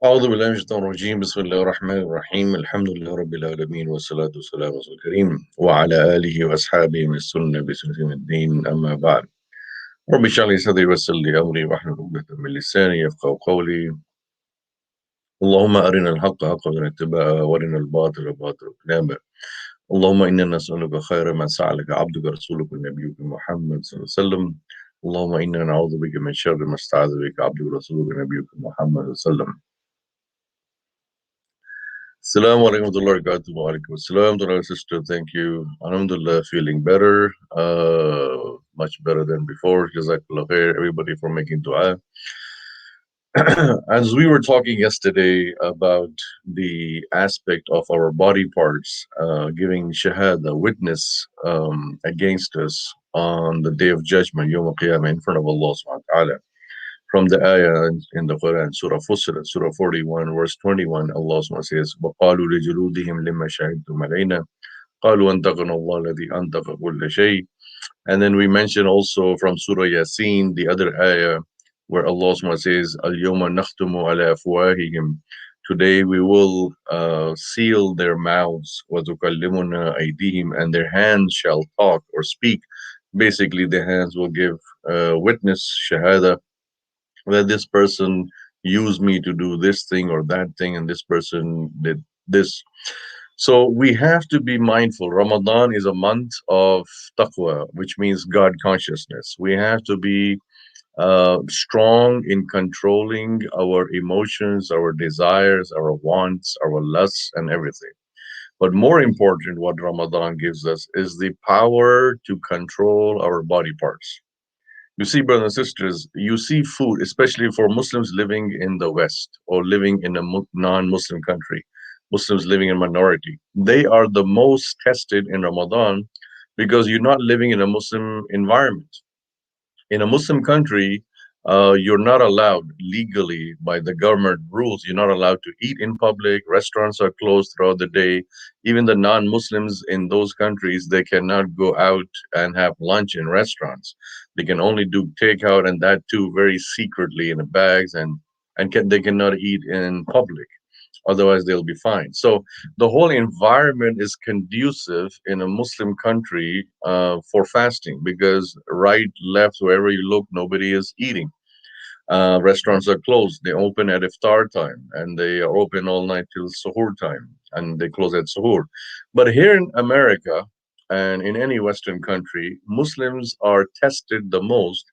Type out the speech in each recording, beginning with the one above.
أعوذ بالله من الشيطان الرجيم بسم الله الرحمن الرحيم الحمد لله رب العالمين والصلاة والسلام على رسول الكريم وعلى آله وأصحابه من السنة بسنة الدين أما بعد رب اشرح لي صدري ويسر لي أمري واحلل عقدة من لساني يفقهوا قولي اللهم أرنا الحق حقا وارزقنا اتباعه وأرنا الباطل باطلا واجتنابه اللهم إنا نسألك خير ما سألك عبدك رسولك نبيك محمد صلى الله عليه وسلم اللهم إنا نعوذ بك من شر ما استعاذ بك عبدك رسولك نبيك محمد صلى الله عليه وسلم. Assalamu alaikum wa rahmatullahi wa barakatuh. Wa alaikum assalam to our sister. Thank you. Alhamdulillah, feeling better. Much better than before. Jazakallah khair, everybody, for making dua. As we were talking yesterday about the aspect of our body parts giving shahada, witness against us on the day of judgment, Yawm al-Qiyamah, in front of Allah subhanahu wa ta'ala. From the ayah in the Quran, Surah Fussilat, Surah 41, verse 21, Allah subhanahu wa ta'ala says, وَقَالُوا لِجُلُودِهِمْ لِمَّا شَهِدْتُمْ عَلَيْنَا قَالُوا أَنْطَقَنَا اللَّهُ الَّذِي أَنْطَقَ كُلَّ شَيْءٍ. And then we mentioned also from Surah Yasin, the other ayah, where Allah subhanahu wa ta'ala says, الْيَوْمَ نَخْتُمُ عَلَى أَفْوَاهِهِمْ. Today we will seal their mouths, وَتُكَلِّمُنَا أَيْدِيهِمْ, and their hands shall talk or speak. Basically, the hands will give witness, shahada, that this person used me to do this thing or that thing, and this person did this. So we have to be mindful. Ramadan is a month of taqwa, which means God consciousness. We have to be strong in controlling our emotions, our desires, our wants, our lusts, and everything. But more important, what Ramadan gives us is the power to control our body parts. You see, brothers and sisters, you see food, especially for Muslims living in the West or living in a non Muslim country, Muslims living in minority. They are the most tested in Ramadan because you're not living in a Muslim environment. In a Muslim country, you're not allowed legally by the government rules. You're not allowed to eat in public. Restaurants are closed throughout the day. Even the non-Muslims in those countries, they cannot go out and have lunch in restaurants. They can only do takeout, and that too very secretly in the bags, and they cannot eat in public. Otherwise, they'll be fined. So the whole environment is conducive in a Muslim country for fasting because right, left, wherever you look, nobody is eating. Restaurants are closed. They open at iftar time and they are open all night till suhoor time and they close at suhoor. But here in America and in any Western country, Muslims are tested the most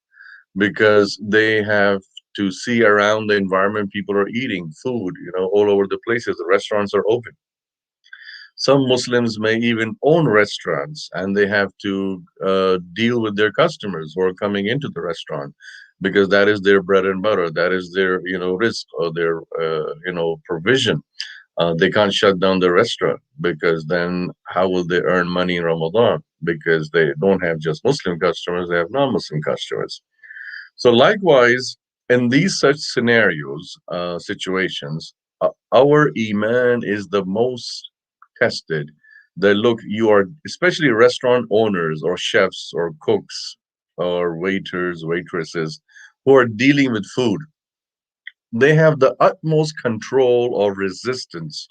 because they have to see around the environment. People are eating food, all over the places. The restaurants are open. Some Muslims may even own restaurants and they have to deal with their customers who are coming into the restaurant because that is their bread and butter. That is their, risk or their, provision. They can't shut down the restaurant because then how will they earn money in Ramadan? Because they don't have just Muslim customers, they have non-Muslim customers. So likewise, in these such scenarios, situations, our iman is the most tested. That look, you are especially restaurant owners or chefs or cooks or waiters, waitresses who are dealing with food. They have the utmost control or resistance,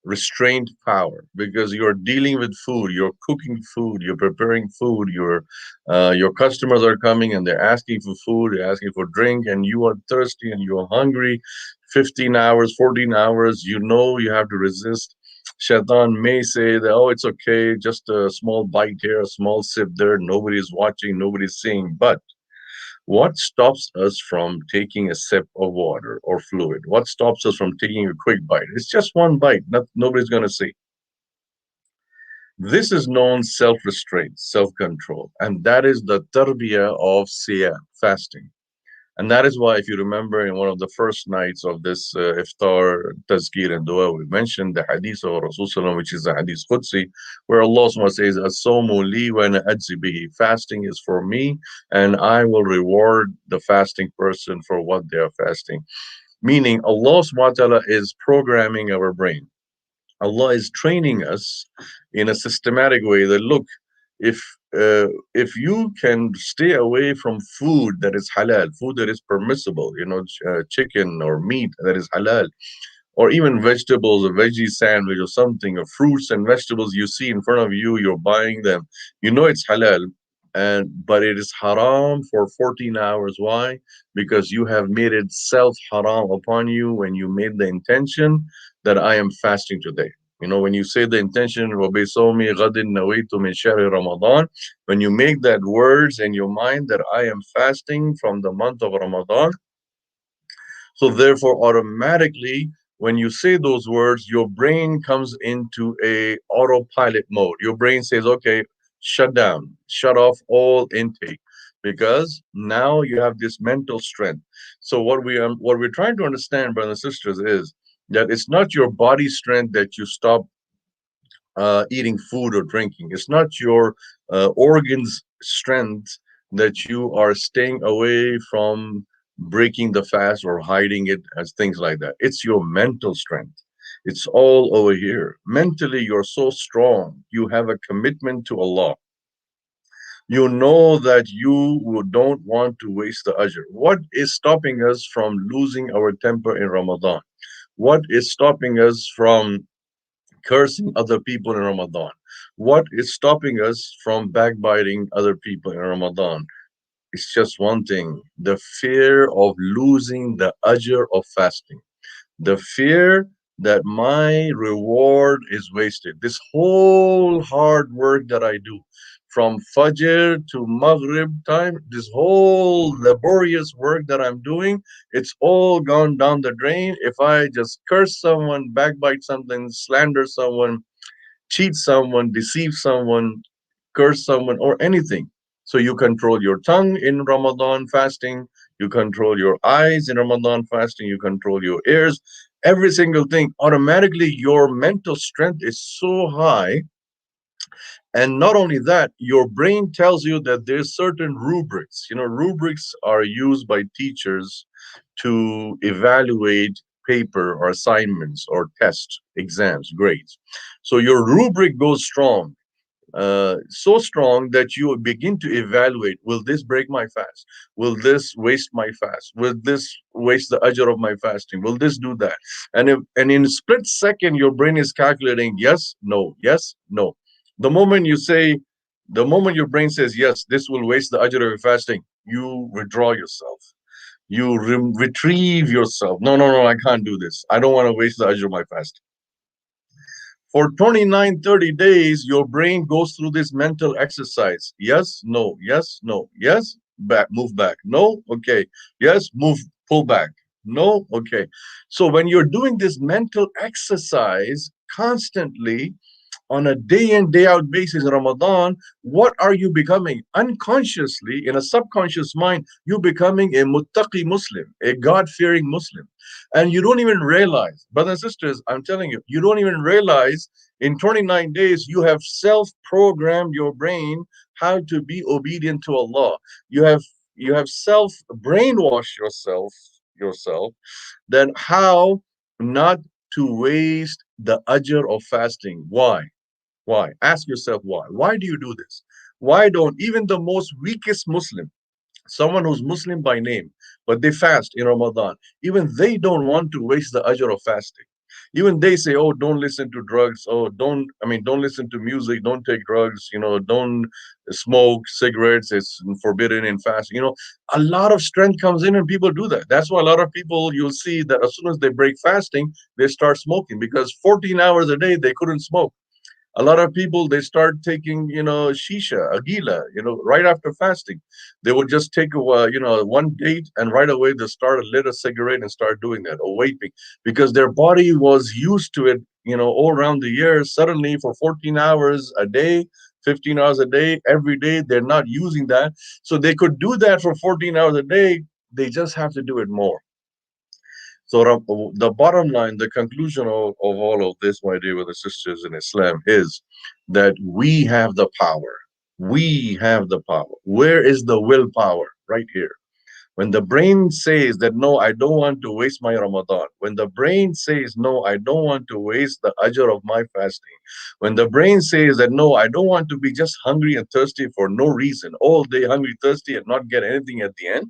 restraint power because you're dealing with food, you're cooking food, you're preparing food, your customers are coming and they're asking for food, they're asking for drink, and you are thirsty and you're hungry. 15 hours, 14 hours, you have to resist. Shaitan may say that, oh, it's okay, just a small bite here, a small sip there, nobody's watching, nobody's seeing. But what stops us from taking a sip of water or fluid? What stops us from taking a quick bite? It's just one bite. Nobody's going to see. This is known self-restraint, self-control, and that is the tarbiyah of siyam, fasting. And that is why, if you remember, in one of the first nights of this Iftar, Tazkeer, and Duaa, we mentioned the hadith of Rasulullah, which is the hadith Qudsi, where Allah subhanahu wa ta'ala says, As-sawmu li wa ana ajzi bihi. Fasting is for me, and I will reward the fasting person for what they are fasting. Meaning, Allah subhanahu wa ta'ala is programming our brain. Allah is training us in a systematic way that, look, if if you can stay away from food that is halal, food that is permissible, chicken or meat that is halal, or even vegetables, a veggie sandwich or something, or fruits and vegetables you see in front of you, you're buying them, it's halal, and but it is haram for 14 hours. Why? Because you have made it self haram upon you when you made the intention that I am fasting today. When you say the intention, وَبِصَوْمِ غَدٍ نَوَيْتُ مِنْ شَهْرِ Ramadan, when you make that words in your mind that I am fasting from the month of Ramadan, so therefore, automatically, when you say those words, your brain comes into a autopilot mode. Your brain says, "Okay, shut down, shut off all intake," because now you have this mental strength. So what we're trying to understand, brothers and sisters, is that it's not your body strength that you stop eating food or drinking. It's not your organs strength that you are staying away from breaking the fast or hiding it as things like that. It's your mental strength. It's all over here. Mentally, you're so strong. You have a commitment to Allah. You know that you don't want to waste the ajr. What is stopping us from losing our temper in Ramadan? What is stopping us from cursing other people in Ramadan? What is stopping us from backbiting other people in Ramadan? It's just one thing: the fear of losing the ajr of fasting, the fear that my reward is wasted. This whole hard work that I do from Fajr to Maghrib time, this whole laborious work that I'm doing, it's all gone down the drain if I just curse someone, backbite something, slander someone, cheat someone, deceive someone, curse someone, or anything. So you control your tongue in Ramadan fasting, you control your eyes in Ramadan fasting, you control your ears, every single thing. Automatically, your mental strength is so high. And not only that, your brain tells you that there's certain rubrics. Rubrics are used by teachers to evaluate paper or assignments or test exams, grades. So your rubric goes strong, so strong that you begin to evaluate: will this break my fast? Will this waste my fast? Will this waste the ajr of my fasting? Will this do that? And in a split second, your brain is calculating yes, no, yes, no. The moment you say, the moment your brain says yes, this will waste the ajr of your fasting, you withdraw yourself. You retrieve yourself. No, no, no, I can't do this. I don't want to waste the ajr of my fast. For 29, 30 days, your brain goes through this mental exercise. Yes, no, yes, no, yes, back, move back. No, okay. Yes, move, pull back. No, okay. So when you're doing this mental exercise constantly, on a day in, day out basis in Ramadan, what are you becoming? Unconsciously, in a subconscious mind, you're becoming a muttaqi Muslim, a God fearing Muslim. And you don't even realize, brothers and sisters, I'm telling you, you don't even realize in 29 days, you have self programmed your brain how to be obedient to Allah. You have self brainwashed yourself then how not to waste the ajr of fasting. Why? Ask yourself why. Why do you do this? Why don't even the most weakest Muslim, someone who's Muslim by name, but they fast in Ramadan, even they don't want to waste the ajr of fasting. Even they say, oh, don't listen to drugs. Oh, don't listen to music. Don't take drugs. Don't smoke cigarettes. It's forbidden in fasting. A lot of strength comes in and people do that. That's why a lot of people, you'll see that as soon as they break fasting, they start smoking because 14 hours a day they couldn't smoke. A lot of people, they start taking shisha, agila, right after fasting. They would just take one date and right away they start lit a cigarette and start doing that, or vaping, because their body was used to it all around the year. Suddenly for 14 hours a day, 15 hours a day, every day, they're not using that. So they could do that for 14 hours a day. They just have to do it more. So the bottom line, the conclusion of all of this, my dear brothers and sisters in Islam, is that we have the power. We have the power. Where is the willpower? Right here. When the brain says that, no, I don't want to waste my Ramadan. When the brain says, no, I don't want to waste the ajr of my fasting. When the brain says that, no, I don't want to be just hungry and thirsty for no reason, all day hungry, thirsty, and not get anything at the end.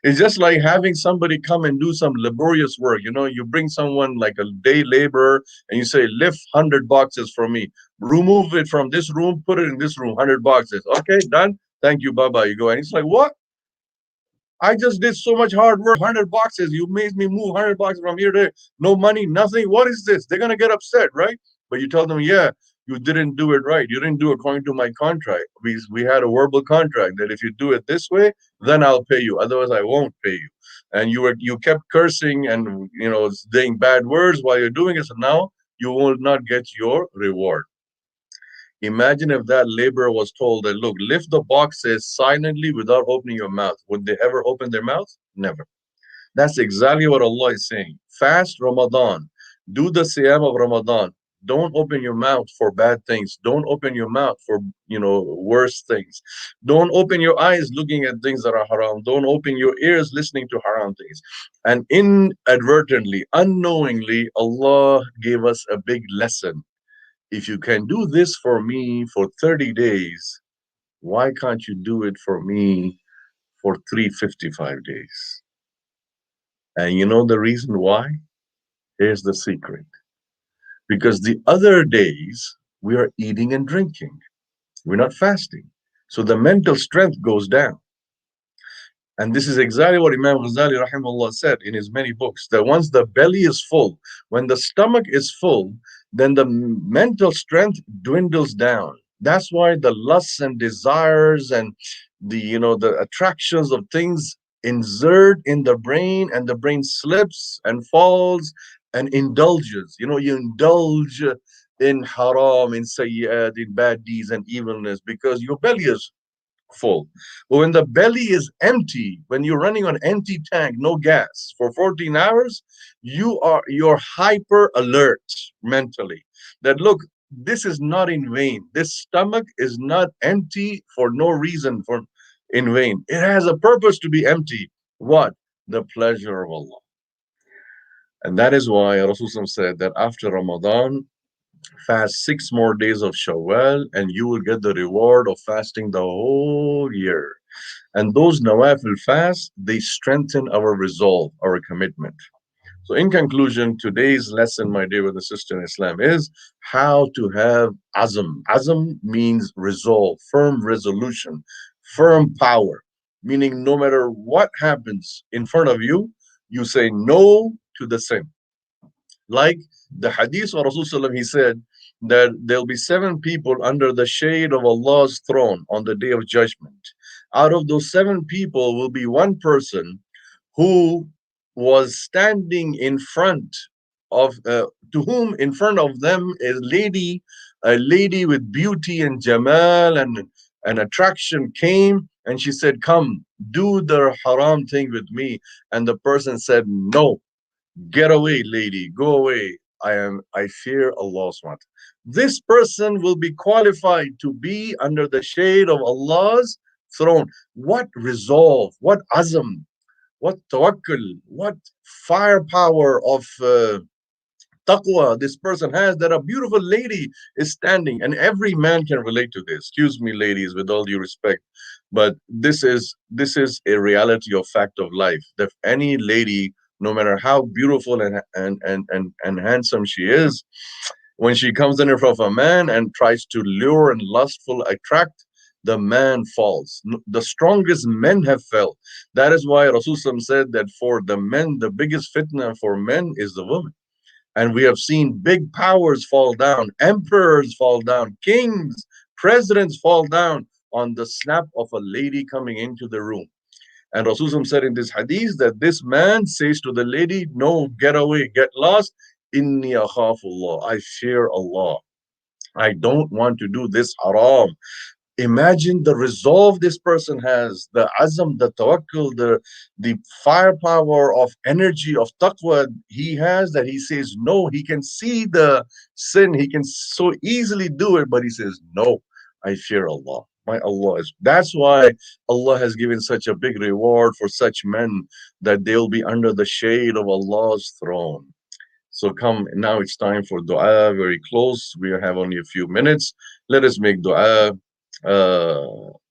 It's just like having somebody come and do some laborious work. You know, you bring someone like a day laborer and you say, lift 100 boxes for me. Remove it from this room, put it in this room, 100 boxes. Okay, done. Thank you, Baba. You go. And it's like, what? I just did so much hard work, 100 boxes. You made me move 100 boxes from here to there. No money, nothing. What is this? They're going to get upset, right? But you tell them, yeah, you didn't do it right. You didn't do it according to my contract. We had a verbal contract that if you do it this way, then I'll pay you. Otherwise, I won't pay you. And you kept cursing and saying bad words while you're doing it. So now you will not get your reward. Imagine if that laborer was told that, look, lift the boxes silently without opening your mouth. Would they ever open their mouth? Never. That's exactly what Allah is saying. Fast Ramadan. Do the siyam of Ramadan. Don't open your mouth for bad things. Don't open your mouth for, worse things. Don't open your eyes looking at things that are haram. Don't open your ears listening to haram things. And inadvertently, unknowingly, Allah gave us a big lesson. If you can do this for me for 30 days, why can't you do it for me for 355 days? And you know the reason why? Here's the secret. Because the other days, we are eating and drinking. We're not fasting. So the mental strength goes down. And this is exactly what Imam Ghazali rahimahullah said in his many books, that once the belly is full, when the stomach is full, then the mental strength dwindles down. That's why the lusts and desires and the attractions of things insert in the brain, and the brain slips and falls and indulges. You indulge in haram, in sayyat, in bad deeds and evilness because your belly is full. But when the belly is empty, when you're running on empty tank, no gas for 14 hours, you're hyper alert mentally. That look, this is not in vain. This stomach is not empty for no reason, for in vain. It has a purpose to be empty. What? The pleasure of Allah. And that is why Rasulullah said that after Ramadan, fast 6 more days of Shawwal, and you will get the reward of fasting the whole year. And those nawafil fasts, they strengthen our resolve, our commitment. So, in conclusion, today's lesson, my dear brother and sister in Islam, is how to have azm. Azm means resolve, firm resolution, firm power, meaning no matter what happens in front of you, you say no to the sin. Like the hadith of Rasulullah, he said that there'll be 7 people under the shade of Allah's throne on the day of judgment. Out of those 7 people will be one person who was standing in front of, to whom in front of them a lady with beauty and jamal and attraction came, and she said, come, do the haram thing with me. And the person said, no. Get away, lady, go away. I fear Allah SWT. This person will be qualified to be under the shade of Allah's throne. What resolve, what azm, what tawakkul, what firepower of taqwa this person has, that a beautiful lady is standing. And every man can relate to this. Excuse me, ladies, with all due respect, but this is a reality of fact of life, that any lady, no matter how beautiful and handsome she is, when she comes in front of a man and tries to lure and lustful attract, the man falls. The strongest men have fell. That is why Rasulullah said that for the men, the biggest fitna for men is the woman. And we have seen big powers fall down, emperors fall down, kings, presidents fall down on the snap of a lady coming into the room. And Rasulullah said in this hadith that this man says to the lady, no, get away, get lost. Inni akhafullah. I fear Allah. I don't want to do this haram. Imagine the resolve this person has, the azam, the tawakkul, the firepower of energy, of taqwa he has, that he says no. He can see the sin, he can so easily do it, but he says, no, I fear Allah. My Allah is. That's why Allah has given such a big reward for such men, that they'll be under the shade of Allah's throne. So come, now it's time for dua. Very close. We have only a few minutes. Let us make dua.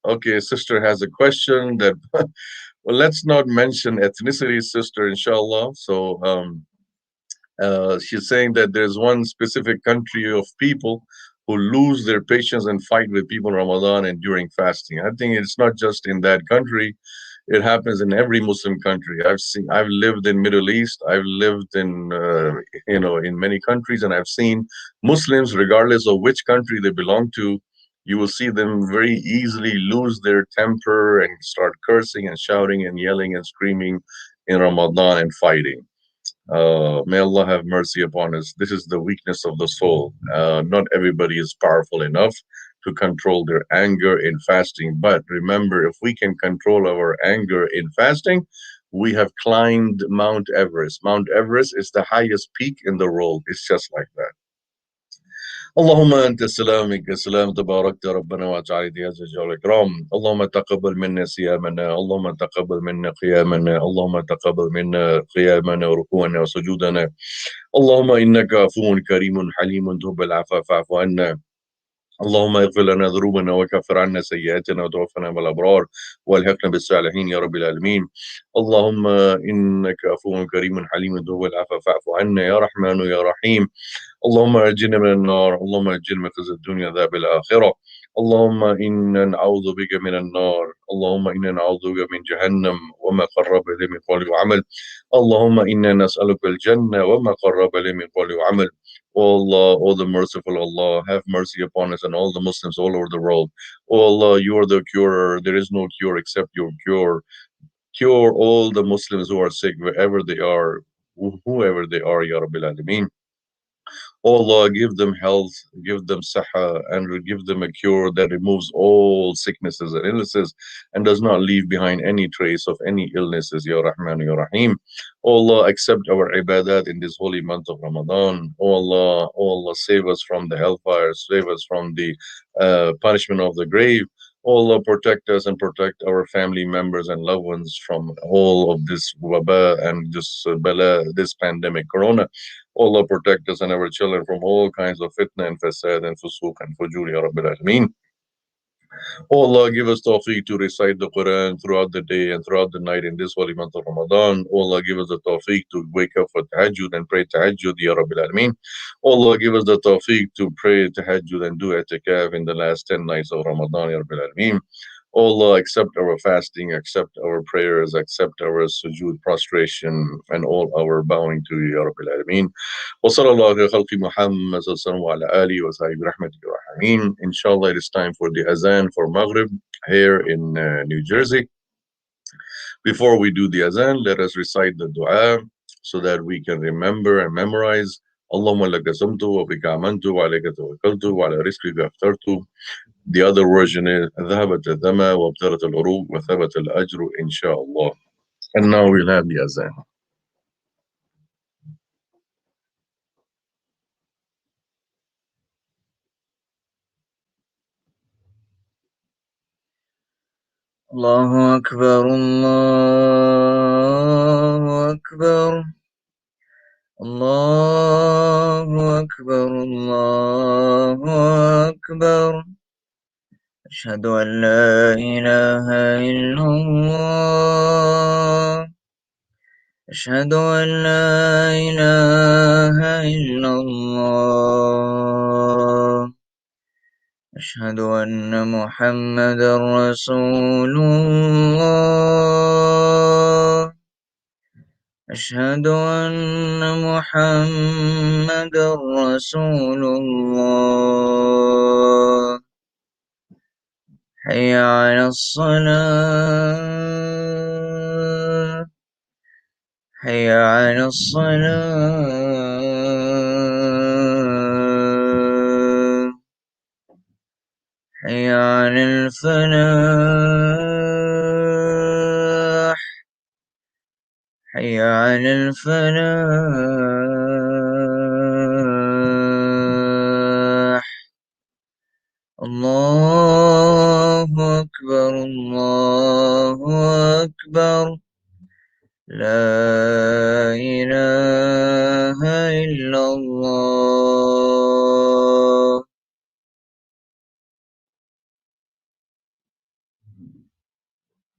Okay, sister has a question that, well, let's not mention ethnicity, sister, inshallah. So she's saying that there's one specific country of people who lose their patience and fight with people in Ramadan and during fasting. I think it's not just in that country. It happens in every Muslim country. I've lived in Middle East. I've lived in, in many countries, and I've seen Muslims, regardless of which country they belong to, you will see them very easily lose their temper and start cursing and shouting and yelling and screaming in Ramadan and fighting. May Allah have mercy upon us. This is the weakness of the soul. Not everybody is powerful enough to control their anger in fasting. But remember, if we can control our anger in fasting, we have climbed Mount Everest. Mount Everest is the highest peak in the world. It's just like that. اللهم أنت السلام منك السلام تباركت ربنا وتعالى يا ذا الجلال والإكرام. اللهم تقبل منا صيامنا، اللهم تقبل منا قيامنا، اللهم تقبل منا قيامنا وركوعنا وسجودنا. اللهم إنك عفو كريم حليم تحب العفو فاعف عنا. اللهم اغفر لنا ذنوبنا وكفر عنا سيئاتنا وتوفنا مع الأبرار والحقنا بالصالحين يا رب العالمين. اللهم إنك عفو كريم حليم تحب العفو فاعف عنا يا رحمن يا رحيم. اللهم أجرنا من النار، اللهم أجرنا من خزي الدنيا عذاب الآخرة. اللهم إنا نعوذ بك من النار، اللهم إنا نعوذ بك من جهنم وما قرب إليه من قول وعمل. اللهم إنا نسألك الجنة وما قرب إليه من قول وعمل. O Allah, O the merciful Allah, have mercy upon us and all the Muslims all over the world. O Allah, you are the curer. There is no cure except your cure. Cure all the Muslims who are sick wherever they are, whoever they are, Ya Rabbil Alameen. Oh Allah, give them health, give them saha, and give them a cure that removes all sicknesses and illnesses and does not leave behind any trace of any illnesses, Ya Rahman, Ya Rahim. Oh Allah, accept our ibadat in this holy month of Ramadan. Oh Allah, save us from the hellfire, save us from the punishment of the grave. Oh Allah, protect us and protect our family members and loved ones from all of this waba and this bala, this pandemic, corona. Oh Allah, protect us and our children from all kinds of fitna and fasad and fusuq and fujur, Ya Rabbil Alameen. Oh Allah, give us tawfiq to recite the Quran throughout the day and throughout the night in this holy month of Ramadan. Oh Allah, give us the tawfiq to wake up for tahajjud and pray tahajjud, Ya Rabbil Alameen. Oh Allah, give us the tawfiq to pray tahajjud and do i'tikaf in the last 10 nights of Ramadan, Ya Rabbil Alameen. Oh Allah, accept our fasting, accept our prayers, accept our sujood prostration, and all our bowing to you, Ya Rabbil Alameen. وصلى الله على خلق محمد صلى الله عليه وسلم وعلى آله وصحبه برحمته الرحمين. Inshallah, it is time for the azan for Maghrib here in New Jersey. Before we do the azan, let us recite the dua so that we can remember and memorize. اللهم لك صمت وبك آمنت وعليك توكلت وعلى رزقك أفطرت. The other version is ذهبت الدمى وابترت العروق وثبت الأجر إن شاء الله. And now we'll have the azan. الله أكبر الله أكبر الله أكبر الله أكبر أشهد أن لا إله إلا الله أشهد أن لا إله إلا الله أشهد أن محمدا رسول الله أشهد أن محمدا رسول الله حي على الصلاة حي على الصلاة حي على الفلاح حي على الفلاح الله أكبر لا إله